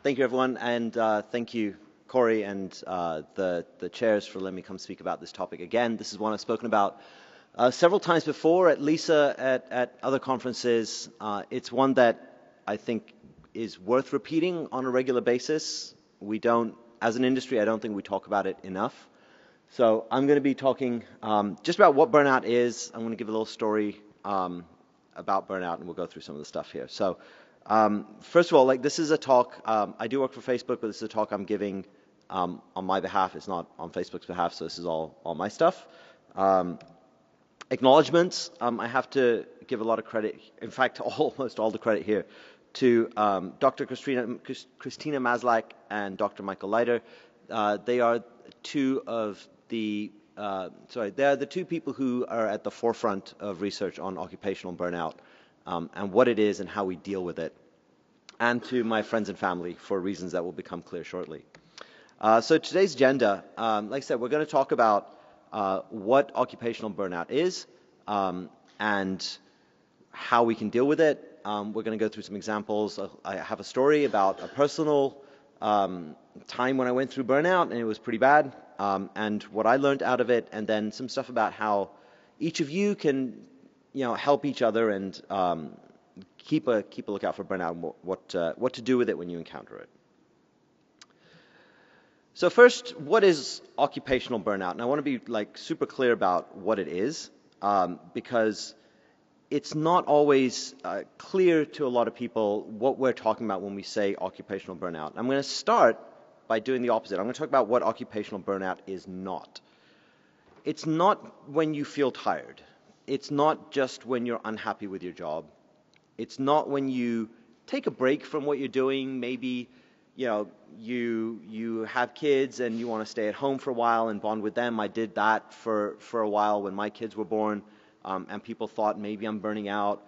Thank you, everyone, and thank you, Corey, and the chairs for letting me come speak about this topic again. This is one I've spoken about several times before at LISA, at other conferences. It's one that I think is worth repeating on a regular basis. We don't, as an industry, I don't think we talk about it enough. So I'm going to be talking just about what burnout is. I'm going to give a little story about burnout, and we'll go through some of the stuff here. So first of all, this is a talk. I do work for Facebook, but this is a talk I'm giving on my behalf. It's not on Facebook's behalf, so this is all my stuff. Acknowledgements. I have to give a lot of credit, in fact, almost all the credit here, to Dr. Christina Maslach and Dr. Michael Leiter. They are two of the they are the two people who are at the forefront of research on occupational burnout and what it is and how we deal with it, and to my friends and family for reasons that will become clear shortly. So today's agenda, like I said, we're going to talk about what occupational burnout is and how we can deal with it. We're going to go through some examples. I have a story about a personal time when I went through burnout, and it was pretty bad, and what I learned out of it, and then some stuff about how each of you can, help each other and keep a lookout for burnout and what to do with it when you encounter it. So first, what is occupational burnout? And I want to be super clear about what it is, because it's not always clear to a lot of people what we're talking about when we say occupational burnout. I'm going to start by doing the opposite. I'm going to talk about what occupational burnout is not. It's not when you feel tired. It's not just when you're unhappy with your job. It's not when you take a break from what you're doing. Maybe you have kids and you want to stay at home for a while and bond with them. I did that for a while when my kids were born, and people thought maybe I'm burning out.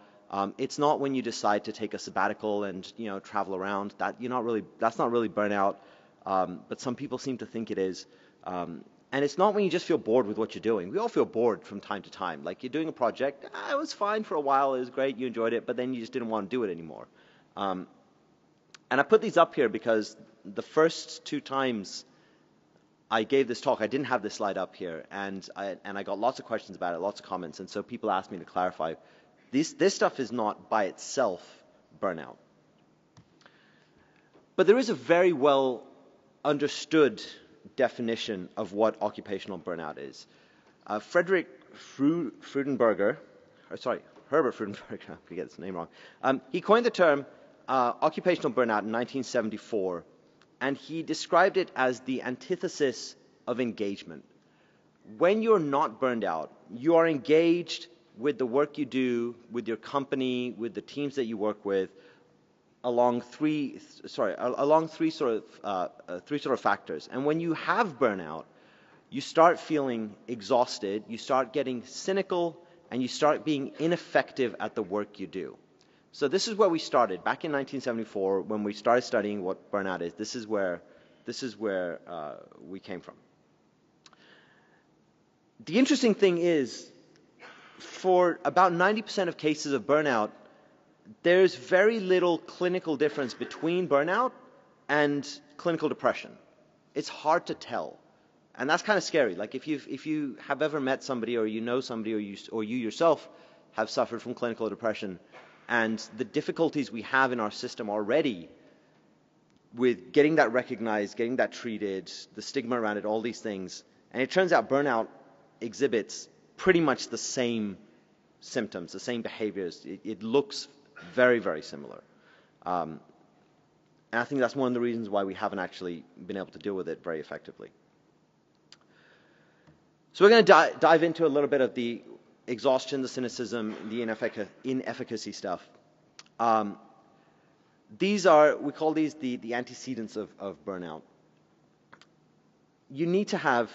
It's not when you decide to take a sabbatical and travel around. That's not really burnout, but some people seem to think it is. And it's not when you just feel bored with what you're doing. We all feel bored from time to time. Like you're doing a project, it was fine for a while, it was great, you enjoyed it, but then you just didn't want to do it anymore. And I put these up here because the first two times I gave this talk, I didn't have this slide up here, and I got lots of questions about it, lots of comments, and so people asked me to clarify. This stuff is not by itself burnout. But there is a very well understood definition of what occupational burnout is. Herbert Freudenberger, I'm going to get his name wrong. He coined the term occupational burnout in 1974, and he described it as the antithesis of engagement. When you're not burned out, you are engaged with the work you do, with your company, with the teams that you work with, along three sort of factors. And when you have burnout, you start feeling exhausted, you start getting cynical, and you start being ineffective at the work you do. So this is where we started back in 1974 when we started studying what burnout is. This is where we came from. The interesting thing is, for about 90% of cases of burnout, there's very little clinical difference between burnout and clinical depression. It's hard to tell, and that's kind of scary. Like if you have ever met somebody, or you know somebody, or you yourself have suffered from clinical depression, and the difficulties we have in our system already with getting that recognized, getting that treated, the stigma around it, all these things, and it turns out burnout exhibits pretty much the same symptoms, the same behaviors. It looks very, very similar. And I think that's one of the reasons why we haven't actually been able to deal with it very effectively. So we're going to dive into a little bit of the exhaustion, the cynicism, the inefficacy stuff. We call these the antecedents of burnout. You need to have,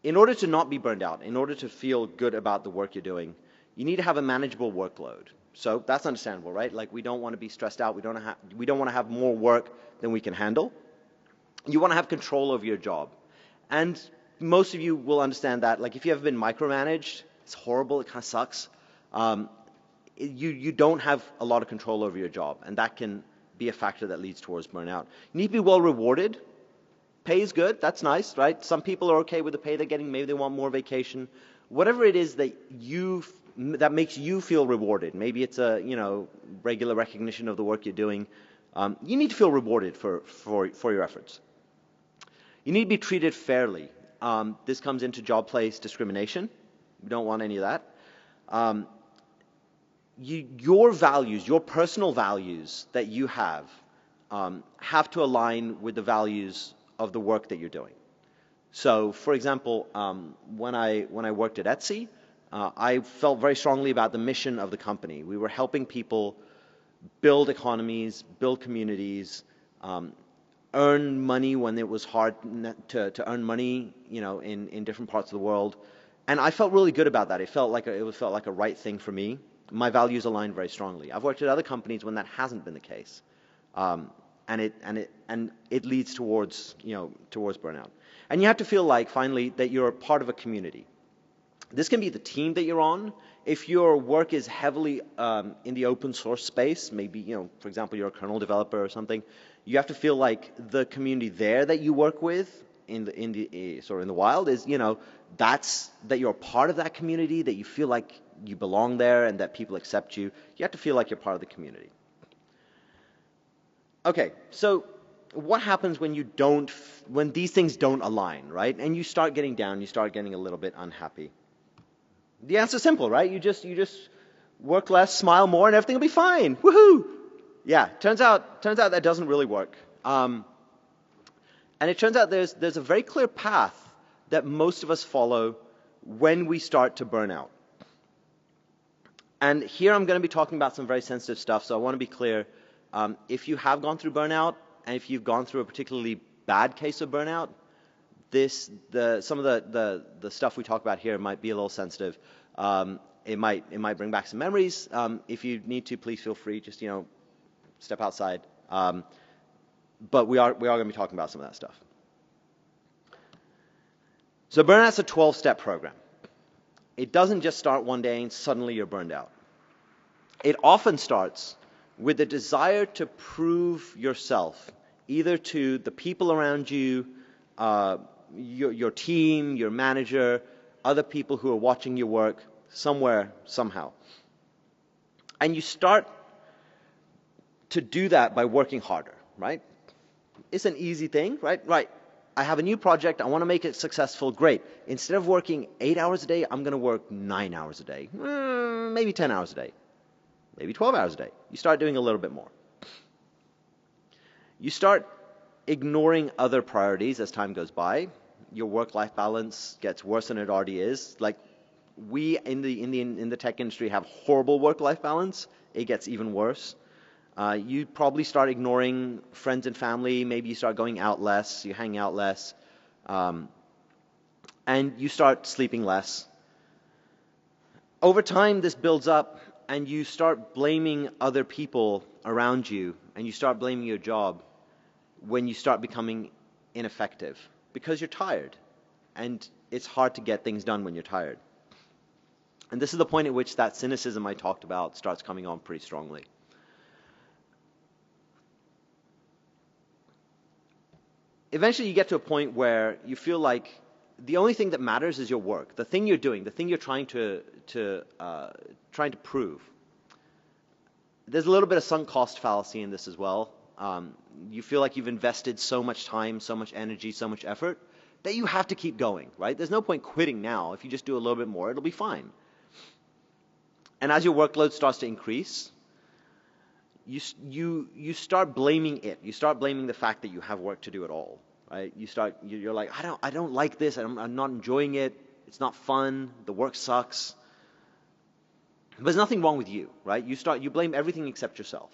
in order to not be burned out, in order to feel good about the work you're doing, you need to have a manageable workload. So that's understandable, right? Like we don't want to be stressed out. We don't want to have more work than we can handle. You want to have control over your job. And most of you will understand that. Like if you have been micromanaged, it's horrible. It kind of sucks. You don't have a lot of control over your job, and that can be a factor that leads towards burnout. You need to be well rewarded. Pay is good. That's nice, right? Some people are okay with the pay they're getting. Maybe they want more vacation. Whatever it is that makes you feel rewarded. Maybe it's a regular recognition of the work you're doing. You need to feel rewarded for your efforts. You need to be treated fairly. This comes into job place discrimination. We don't want any of that. Your values, your personal values that you have to align with the values of the work that you're doing. So, for example, when I worked at Etsy, I felt very strongly about the mission of the company. We were helping people build economies, build communities, earn money when it was hard to earn money, in different parts of the world. And I felt really good about that. It felt like a right thing for me. My values aligned very strongly. I've worked at other companies when that hasn't been the case, and it leads towards burnout. And you have to feel like, finally, that you're part of a community. This can be the team that you're on. If your work is heavily in the open source space, maybe for example, you're a kernel developer or something, you have to feel like the community there that you work with in the wild is that you're part of that community, that you feel like you belong there and that people accept you. You have to feel like you're part of the community. Okay, so what happens when these things don't align, right? And you start getting down, you start getting a little bit unhappy. The answer's simple, right? You just work less, smile more, and everything will be fine. Woohoo! Yeah, turns out that doesn't really work. And it turns out there's a very clear path that most of us follow when we start to burn out. And here I'm going to be talking about some very sensitive stuff, so I want to be clear. If you have gone through burnout, and if you've gone through a particularly bad case of burnout, some of the stuff we talk about here might be a little sensitive. It might bring back some memories. If you need to, please feel free. Just step outside. But we are going to be talking about some of that stuff. So burnout's a 12-step program. It doesn't just start one day and suddenly you're burned out. It often starts with the desire to prove yourself, either to the people around you, your team, your manager, other people who are watching your work, somewhere, somehow. And you start to do that by working harder, right? It's an easy thing, right? Right. I have a new project. I want to make it successful. Great. Instead of working 8 hours a day, I'm going to work 9 hours a day. Maybe 10 hours a day. Maybe 12 hours a day. You start doing a little bit more. You start ignoring other priorities as time goes by. Your work-life balance gets worse than it already is. Like, we in the tech industry have horrible work-life balance. It gets even worse. You probably start ignoring friends and family. Maybe you start going out less. You hang out less. And you start sleeping less. Over time, this builds up, and you start blaming other people around you, and you start blaming your job when you start becoming ineffective because you're tired, and it's hard to get things done when you're tired. And this is the point at which that cynicism I talked about starts coming on pretty strongly. Eventually you get to a point where you feel like the only thing that matters is your work, the thing you're doing, the thing you're trying to prove. There's a little bit of sunk cost fallacy in this as well. You feel like you've invested so much time, so much energy, so much effort that you have to keep going, right? There's no point quitting now. If you just do a little bit more, it'll be fine. And as your workload starts to increase, you start blaming it. You start blaming the fact that you have work to do at all, right? You're like, I don't like this. I'm not enjoying it. It's not fun. The work sucks. But there's nothing wrong with you, right? You blame everything except yourself.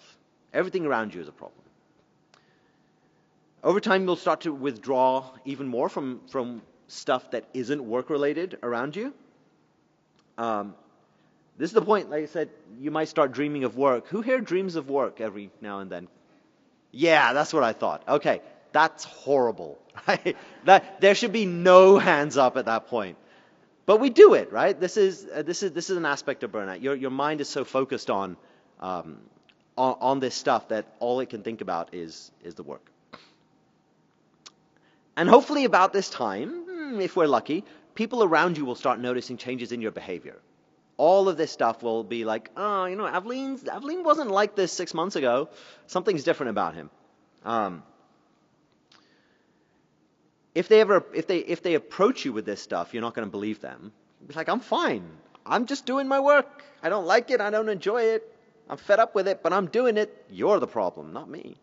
Everything around you is a problem. Over time, you'll start to withdraw even more from stuff that isn't work-related around you. This is the point, like I said, you might start dreaming of work. Who here dreams of work every now and then? Yeah, that's what I thought. Okay, that's horrible, right? There should be no hands up at that point. But we do it, right? This is an aspect of burnout. Your mind is so focused on on this stuff that all it can think about is the work. And hopefully about this time, if we're lucky, people around you will start noticing changes in your behavior. All of this stuff will be like, oh, you know, Aveline wasn't like this 6 months ago. Something's different about him. If they approach you with this stuff, you're not going to believe them. It's like, I'm fine. I'm just doing my work. I don't like it. I don't enjoy it. I'm fed up with it, but I'm doing it. You're the problem, not me.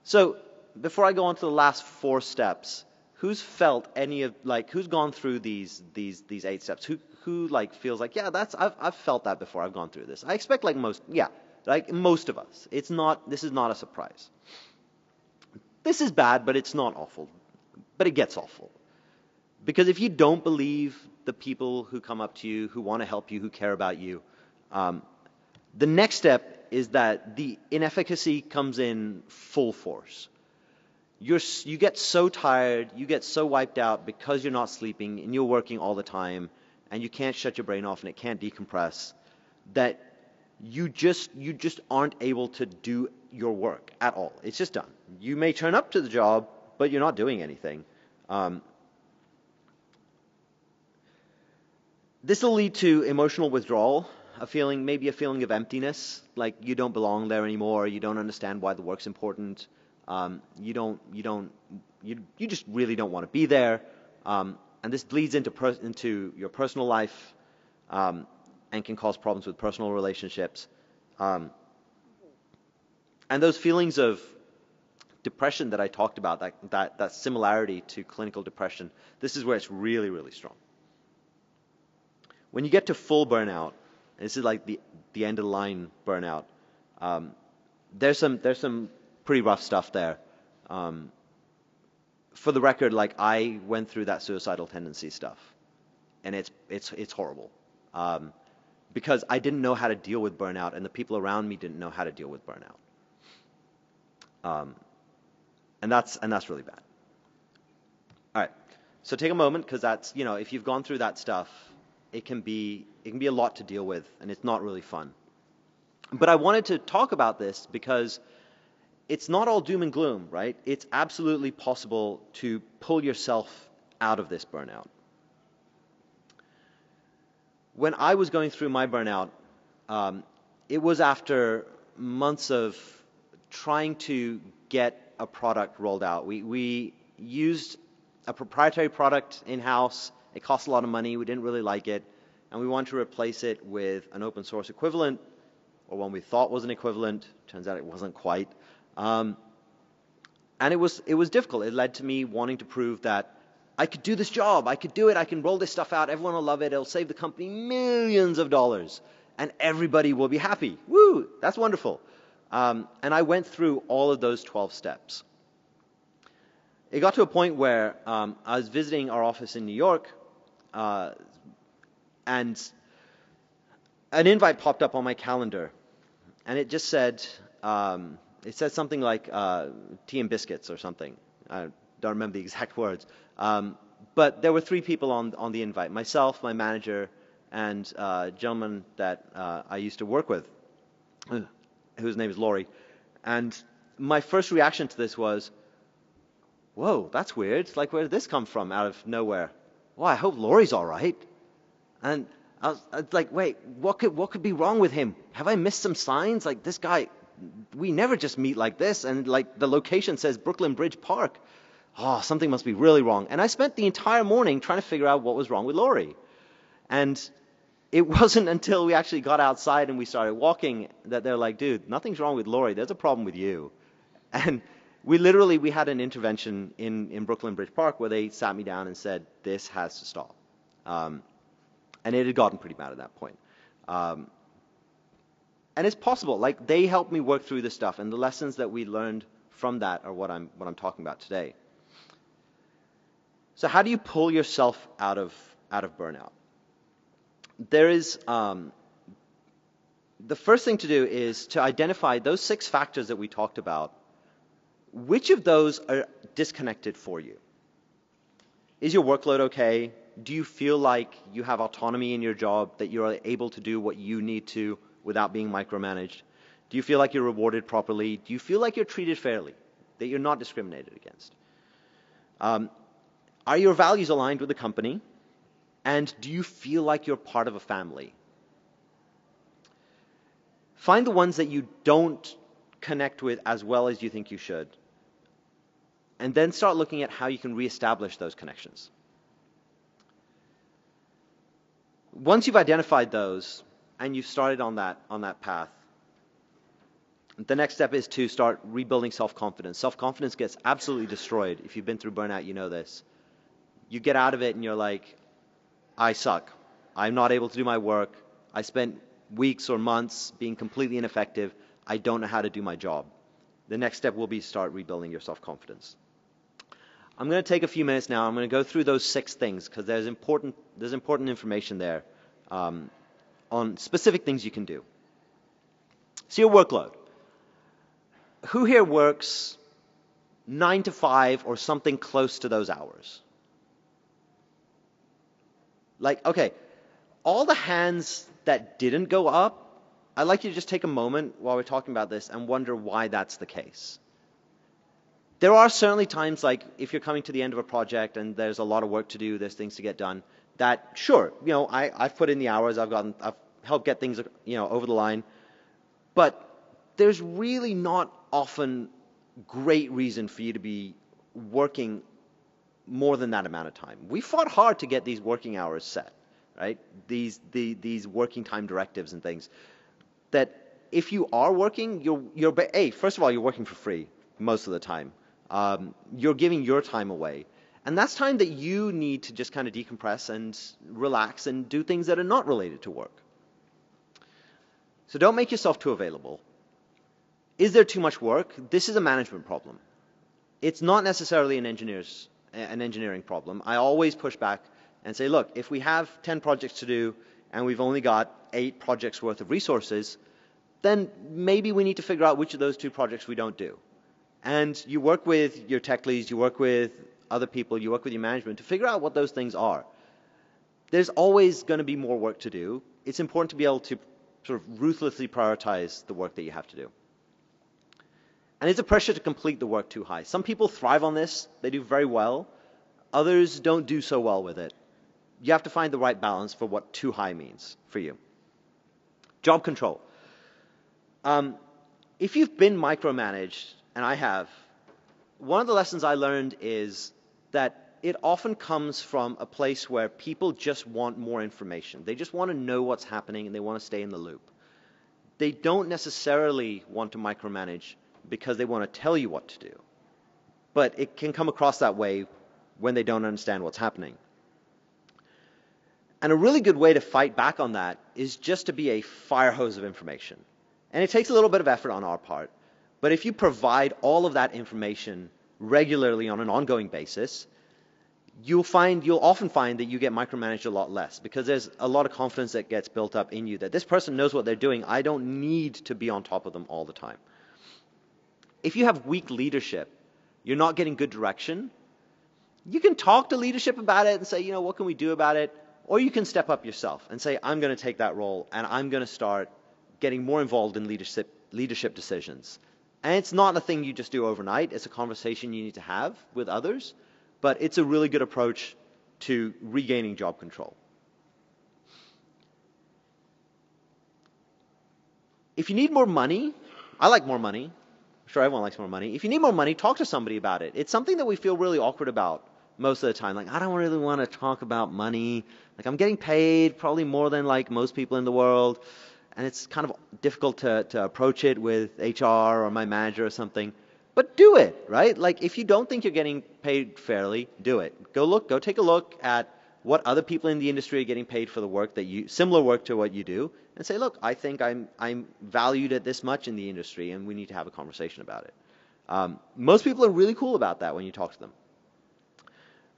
So before I go on to the last 4 steps, who's felt any of, like, who's gone through these 8 steps? Who like feels like, yeah, I've felt that before. I've gone through this. I expect like most of us. This is not a surprise. This is bad, but it's not awful. But it gets awful. Because if you don't believe the people who come up to you, who want to help you, who care about you, the next step is that the inefficacy comes in full force. You get so tired, you get so wiped out because you're not sleeping and you're working all the time and you can't shut your brain off and it can't decompress, that you just aren't able to do your work at all. It's just done. You may turn up to the job, but you're not doing anything. This will lead to emotional withdrawal, maybe a feeling of emptiness, like you don't belong there anymore, you don't understand why the work's important, you just really don't want to be there, and this bleeds into your personal life, and can cause problems with personal relationships, and those feelings of depression that I talked about, that similarity to clinical depression, this is where it's really, really strong. When you get to full burnout, and this is like the end of the line burnout, there's some pretty rough stuff there. For the record, like, I went through that suicidal tendency stuff, and it's horrible, because I didn't know how to deal with burnout, and the people around me didn't know how to deal with burnout, and that's really bad. All right, so take a moment, because that's, you know, if you've gone through that stuff, it can be a lot to deal with, and it's not really fun. But I wanted to talk about this because it's not all doom and gloom, right? It's absolutely possible to pull yourself out of this burnout. When I was going through my burnout, it was after months of trying to get a product rolled out. We used a proprietary product in-house. It cost a lot of money. We didn't really like it, and we wanted to replace it with an open source equivalent, or one we thought was an equivalent. Turns out it wasn't quite. And it was difficult. It led to me wanting to prove that I could do this job. I could do it. I can roll this stuff out. Everyone will love it. It'll save the company millions of dollars, and everybody will be happy. Woo! That's wonderful. And I went through all of those 12 steps. It got to a point where I was visiting our office in New York, and an invite popped up on my calendar, and it just said, something like tea and biscuits or something. I don't remember the exact words. But there were 3 people on the invite: myself, my manager, and a gentleman that I used to work with, whose name is Laurie. And my first reaction to this was, whoa, that's weird. Like, where did this come from out of nowhere? Well, I hope Laurie's all right. And I was like, wait, what could be wrong with him? Have I missed some signs? Like, this guy, we never just meet like this, and like the location says Brooklyn Bridge Park. Oh, something must be really wrong. And I spent the entire morning trying to figure out what was wrong with Laurie. And it wasn't until we actually got outside and we started walking that they're like, dude, nothing's wrong with Laurie. There's a problem with you. And we had an intervention in Brooklyn Bridge Park where they sat me down and said, this has to stop. And it had gotten pretty bad at that point. And it's possible. Like, they helped me work through this stuff, and the lessons that we learned from that are what I'm talking about today. So how do you pull yourself out of burnout? There is the first thing to do is to identify those 6 factors that we talked about. Which of those are disconnected for you? Is your workload okay? Do you feel like you have autonomy in your job, that you're able to do what you need to without being micromanaged? Do you feel like you're rewarded properly? Do you feel like you're treated fairly, that you're not discriminated against? Are your values aligned with the company? And do you feel like you're part of a family? Find the ones that you don't connect with as well as you think you should. And then start looking at how you can reestablish those connections. Once you've identified those and you've started on that path, the next step is to start rebuilding self-confidence. Self-confidence gets absolutely destroyed. If you've been through burnout, you know this. You get out of it and you're like, I suck. I'm not able to do my work. I spent weeks or months being completely ineffective. I don't know how to do my job. The next step will be to start rebuilding your self-confidence. I'm going to take a few minutes now. I'm going to go through those 6 things because there's important information there on specific things you can do. So your workload. Who here works 9 to 5 or something close to those hours? Like, okay, all the hands that didn't go up, I'd like you to just take a moment while we're talking about this and wonder why that's the case. There are certainly times, like if you're coming to the end of a project and there's a lot of work to do, there's things to get done, that sure, I've put in the hours, I've helped get things, over the line, but there's really not often great reason for you to be working more than that amount of time. We fought hard to get these working hours set, right? These working time directives and things. That if you are working, first of all, you're working for free most of the time. You're giving your time away. And that's time that you need to just kind of decompress and relax and do things that are not related to work. So don't make yourself too available. Is there too much work? This is a management problem. It's not necessarily an engineering problem. I always push back and say, look, if we have 10 projects to do and we've only got 8 projects worth of resources, then maybe we need to figure out which of those 2 projects we don't do. And you work with your tech leads, you work with other people, you work with your management to figure out what those things are. There's always going to be more work to do. It's important to be able to sort of ruthlessly prioritize the work that you have to do. And is the pressure to complete the work too high? Some people thrive on this. They do very well. Others don't do so well with it. You have to find the right balance for what too high means for you. Job control. If you've been micromanaged, and I have, one of the lessons I learned is that it often comes from a place where people just want more information. They just want to know what's happening and they want to stay in the loop. They don't necessarily want to micromanage because they want to tell you what to do. But it can come across that way when they don't understand what's happening. And a really good way to fight back on that is just to be a fire hose of information. And it takes a little bit of effort on our part. But if you provide all of that information regularly on an ongoing basis, you'll often find that you get micromanaged a lot less because there's a lot of confidence that gets built up in you that this person knows what they're doing. I don't need to be on top of them all the time. If you have weak leadership, you're not getting good direction, you can talk to leadership about it and say, what can we do about it? Or you can step up yourself and say, I'm going to take that role and I'm going to start getting more involved in leadership decisions. And it's not a thing you just do overnight. It's a conversation you need to have with others. But it's a really good approach to regaining job control. If you need more money, I like more money. I'm sure everyone likes more money. If you need more money, talk to somebody about it. It's something that we feel really awkward about most of the time. Like, I don't really want to talk about money. Like, I'm getting paid probably more than like most people in the world. And it's kind of difficult to approach it with HR or my manager or something. But do it, right? Like, if you don't think you're getting paid fairly, do it. Go take a look at what other people in the industry are getting paid for the work similar work to what you do, and say, look, I think I'm valued at this much in the industry, and we need to have a conversation about it. Most people are really cool about that when you talk to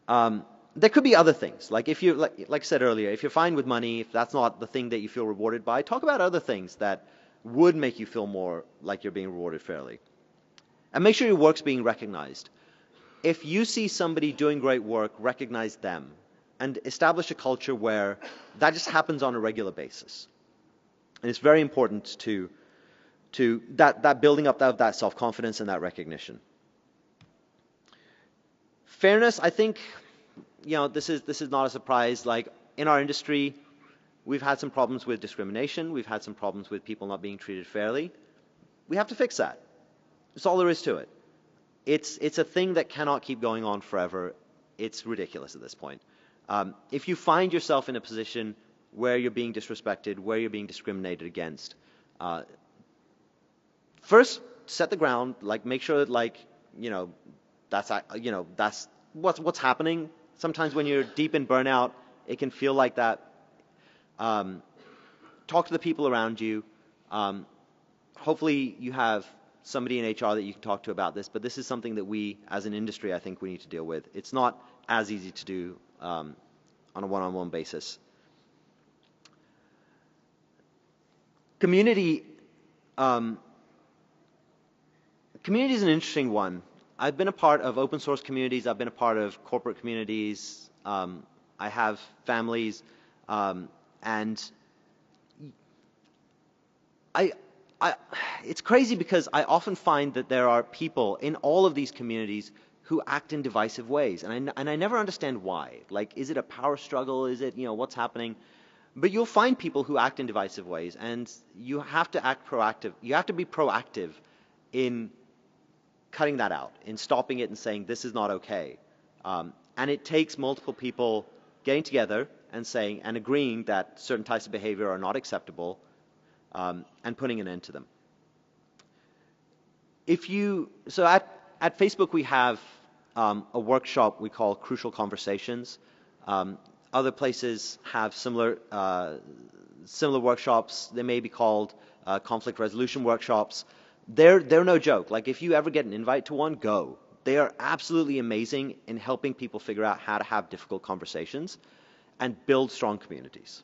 them. There could be other things. Like if you, like I said earlier, if you're fine with money, if that's not the thing that you feel rewarded by, talk about other things that would make you feel more like you're being rewarded fairly. And make sure your work's being recognized. If you see somebody doing great work, recognize them and establish a culture where that just happens on a regular basis. And it's very important to to that building up of that self-confidence and that recognition. Fairness, I think, this is not a surprise. Like in our industry, we've had some problems with discrimination. We've had some problems with people not being treated fairly. We have to fix that. That's all there is to it. It's a thing that cannot keep going on forever. It's ridiculous at this point. If you find yourself in a position where you're being disrespected, where you're being discriminated against, first set the ground. Like make sure that that's what's happening. Sometimes when you're deep in burnout, it can feel like that. Talk to the people around you. Hopefully you have somebody in HR that you can talk to about this, but this is something that we, as an industry, I think we need to deal with. It's not as easy to do on a one-on-one basis. Community is an interesting one. I've been a part of open source communities. I've been a part of corporate communities. I have families, and it's crazy because I often find that there are people in all of these communities who act in divisive ways, and I never understand why. Like, is it a power struggle? Is it, what's happening? But you'll find people who act in divisive ways, and you have to act proactive. You have to be proactive in cutting that out, in stopping it and saying this is not okay. And it takes multiple people getting together and saying and agreeing that certain types of behavior are not acceptable, and putting an end to them. So at Facebook we have a workshop we call Crucial Conversations. Other places have similar workshops. They may be called conflict resolution workshops. They're no joke. Like if you ever get an invite to one, go. They are absolutely amazing in helping people figure out how to have difficult conversations and build strong communities.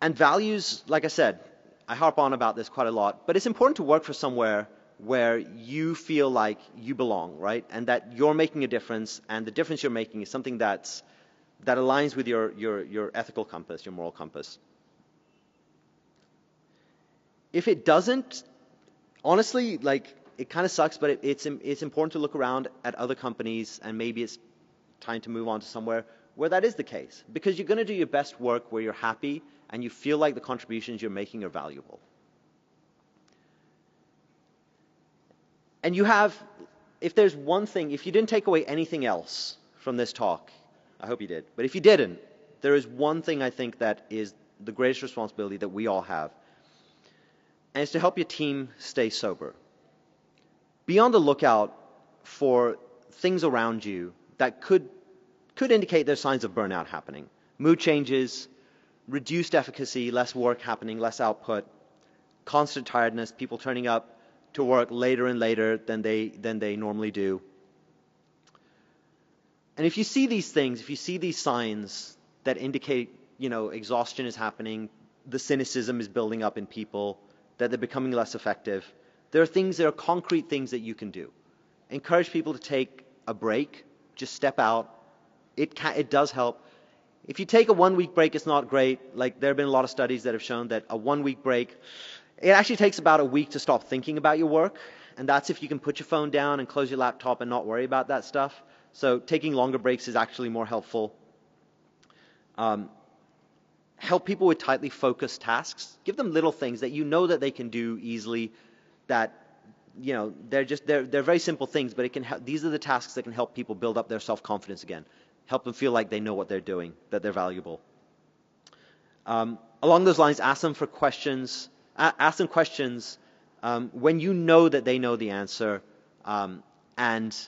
And values, like I said, I harp on about this quite a lot, but it's important to work for somewhere where you feel like you belong, right? And that you're making a difference, and the difference you're making is something that aligns with your ethical compass, your moral compass. If it doesn't, honestly, like, it kind of sucks, but it's important to look around at other companies, and maybe it's time to move on to somewhere where that is the case, because you're going to do your best work where you're happy and you feel like the contributions you're making are valuable. And you have, if there's one thing, if you didn't take away anything else from this talk, I hope you did, but if you didn't, there is one thing I think that is the greatest responsibility that we all have, and it's to help your team stay sober. Be on the lookout for things around you that could indicate there's signs of burnout happening. Mood changes, reduced efficacy, less work happening, less output, constant tiredness, people turning up to work later and later than they normally do. And if you see these things, if you see these signs that indicate, exhaustion is happening, the cynicism is building up in people, that they're becoming less effective, there are concrete things that you can do. Encourage people to take a break, just step out. It does help. If you take a 1-week break, it's not great. Like, there have been a lot of studies that have shown that a 1-week break, it actually takes about a week to stop thinking about your work. And that's if you can put your phone down and close your laptop and not worry about that stuff. So taking longer breaks is actually more helpful. Help people with tightly focused tasks. Give them little things that you know that they can do easily, that they're very simple things, but these are the tasks that can help people build up their self-confidence again. Help them feel like they know what they're doing, that they're valuable. Along those lines, ask them questions when you know that they know the answer, and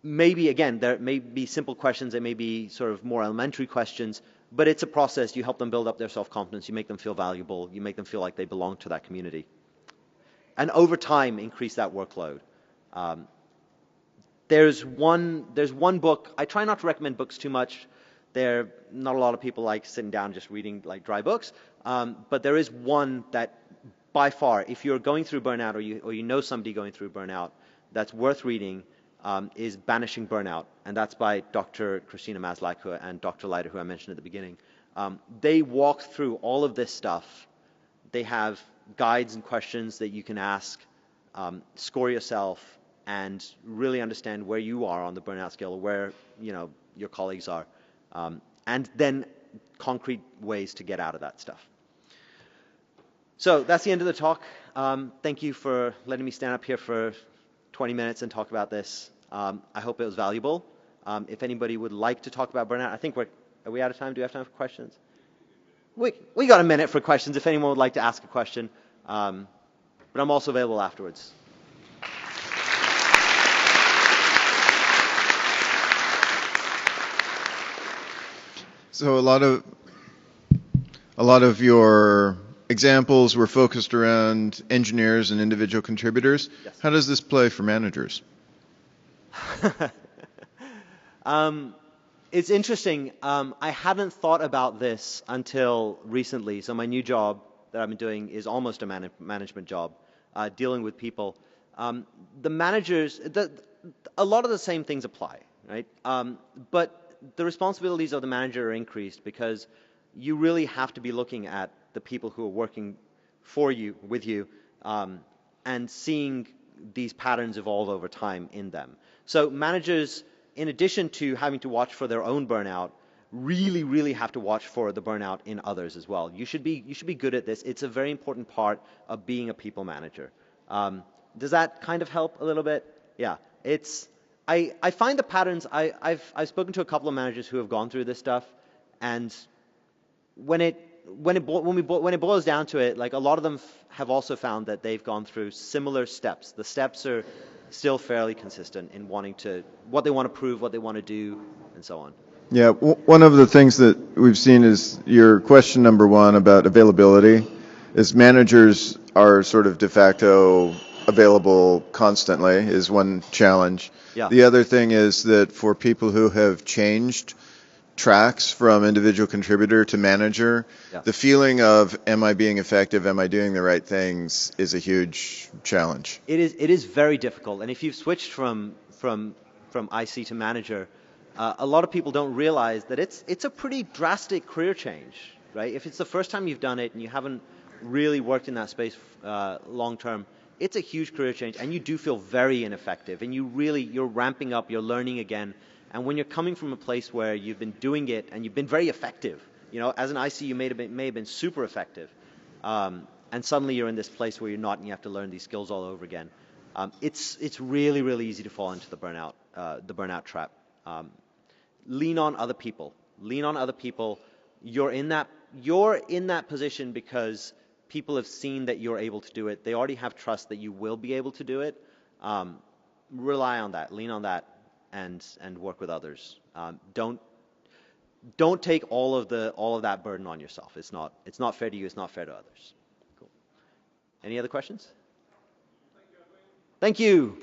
maybe, again, there may be simple questions, there may be sort of more elementary questions, but it's a process. You help them build up their self-confidence, you make them feel valuable, you make them feel like they belong to that community. And over time, increase that workload. There's one book. I try not to recommend books too much. Not a lot of people like sitting down just reading like dry books. But there is one that, by far, if you're going through burnout or you know somebody going through burnout, that's worth reading, is Banishing Burnout, and that's by Dr. Christina Maslach and Dr. Leiter, who I mentioned at the beginning. They walk through all of this stuff. They have guides and questions that you can ask, score yourself, and really understand where you are on the burnout scale, or where your colleagues are, and then concrete ways to get out of that stuff. So that's the end of the talk. Thank you for letting me stand up here for 20 minutes and talk about this. I hope it was valuable. If anybody would like to talk about burnout, I think are we out of time? Do we have time for questions? We got a minute for questions if anyone would like to ask a question. But I'm also available afterwards. So a lot of your examples were focused around engineers and individual contributors. Yes. How does this play for managers? It's interesting. I hadn't thought about this until recently. So my new job that I've been doing is almost a management job, dealing with people. The managers, a lot of the same things apply, right? But the responsibilities of the manager are increased because you really have to be looking at the people who are working for you, with you, and seeing these patterns evolve over time in them. So managers, in addition to having to watch for their own burnout, really have to watch for the burnout in others as well. You should be good at this. It's a very important part of being a people manager. Does that kind of help a little bit? Yeah. I find the patterns. I've spoken to a couple of managers who have gone through this stuff, and when it boils down to it, like, a lot of them have also found that they've gone through similar steps. The steps are still fairly consistent in wanting to, what they want to prove, what they want to do, and so on. Yeah, one of the things that we've seen is your question number one about availability is managers are sort of de facto available constantly is one challenge. Yeah. The other thing is that for people who have changed tracks from individual contributor to manager, Yeah. the feeling of, am I being effective, am I doing the right things, is a huge challenge. It is very difficult, and if you've switched from IC to manager, a lot of people don't realize that it's a pretty drastic career change, right? If it's the first time you've done it and you haven't really worked in that space long term, it's a huge career change, and you do feel very ineffective, and you're ramping up, you're learning again. And when you're coming from a place where you've been doing it and you've been very effective, as an IC you may have been super effective, and suddenly you're in this place where you're not, and you have to learn these skills all over again. It's really easy to fall into the burnout trap. Lean on other people. Lean on other people. You're in that position because people have seen that you're able to do it. They already have trust that you will be able to do it. Rely on that. Lean on that. And work with others. Don't take all of that burden on yourself. It's not fair to you. It's not fair to others. Cool. Any other questions? Thank you.